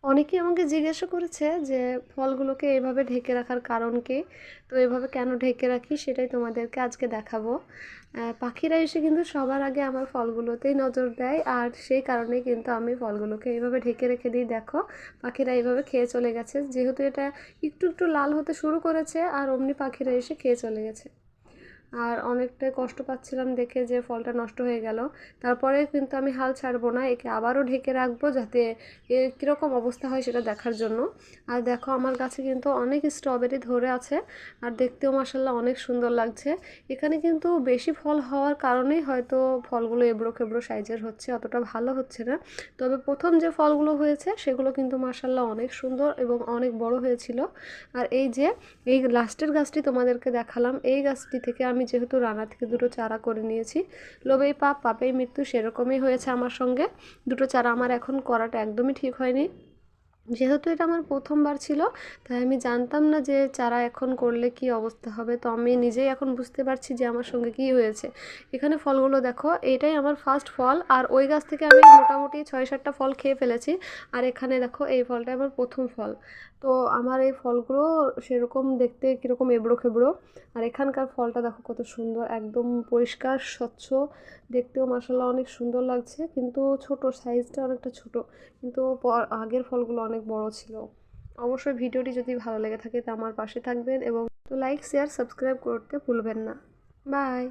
অনেকেই আমাকে জিজ্ঞাসা করেছে যে ফলগুলোকে এভাবে ঢেকে রাখার কারণ কি? তো এভাবে কেন ঢেকে রাখি সেটাই তোমাদেরকে আজকে দেখাবো। পাখিরা এসে কিন্তু সবার আগে আমার ফলগুলোতেই নজর দেয়, আর সেই কারণেই কিন্তু আমি ফলগুলোকে এইভাবে ঢেকে রেখে দিই। দেখো, পাখিরা এইভাবে খেয়ে চলে গেছে, যেহেতু এটা একটু একটু লাল হতে শুরু করেছে আর অমনি পাখিরা এসে খেয়ে চলে গেছে। আর অনেকটাই কষ্ট পাচ্ছিলাম দেখে যে ফলটা নষ্ট হয়ে গেল। তারপরে কিন্তু আমি হাল ছাড়বো না, একে আবারও ঢেকে রাখবো যাতে এর কীরকম অবস্থা হয় সেটা দেখার জন্য। আর দেখো, আমার গাছে কিন্তু অনেক স্ট্রবেরি ধরে আছে, আর দেখতেও মাসাল্লাহ অনেক সুন্দর লাগছে। এখানে কিন্তু বেশি ফল হওয়ার কারণেই হয়তো ফলগুলো এবড়ো খেবড়ো সাইজের হচ্ছে, অতটা ভালো হচ্ছে না। তবে প্রথম যে ফলগুলো হয়েছে সেগুলো কিন্তু মাসাল্লাহ অনেক সুন্দর এবং অনেক বড় হয়েছিল। আর এই যে এই লাস্টের গাছটি তোমাদেরকে দেখালাম, এই গাছটি থেকে আমি যেহেতু রানা থেকে দুটো চারা করে নিয়েছি, লোভেই পাপ পাপেই মৃত্যু, সেরকমই হয়েছে আমার সঙ্গে। দুটো চারা আমার এখন করাটা একদমই ঠিক হয়নি, যেহেতু এটা আমার প্রথমবার ছিল, তাই আমি জানতাম না যে চারা এখন করলে কি অবস্থা হবে। তো আমি নিজেই এখন বুঝতে পারছি যে আমার সঙ্গে কি হয়েছে। এখানে ফলগুলো দেখো, এটাই আমার ফার্স্ট ফল, আর ওই গাছ থেকে আমি মোটামুটি 6-7টা ফল খেয়ে ফেলেছি। আর এখানে দেখো, এই ফলটা আমার প্রথম ফল। তো আমার এই ফলগুলো সেরকম দেখতে কীরকম এবড়ো খেবড়ো, আর এখানকার ফলটা দেখো কত সুন্দর, একদম পরিষ্কার স্বচ্ছ, দেখতেও মাসাল্লাহ অনেক সুন্দর লাগছে, কিন্তু ছোট সাইজটা অনেকটা ছোট, কিন্তু আগের ফলগুলো অনেক বড় ছিল। অবশ্যই ভিডিওটি যদি ভালো লেগে থাকে তা আমার পাশে থাকবেন, এবং লাইক শেয়ার সাবস্ক্রাইব করতে ভুলবেন না। বাই।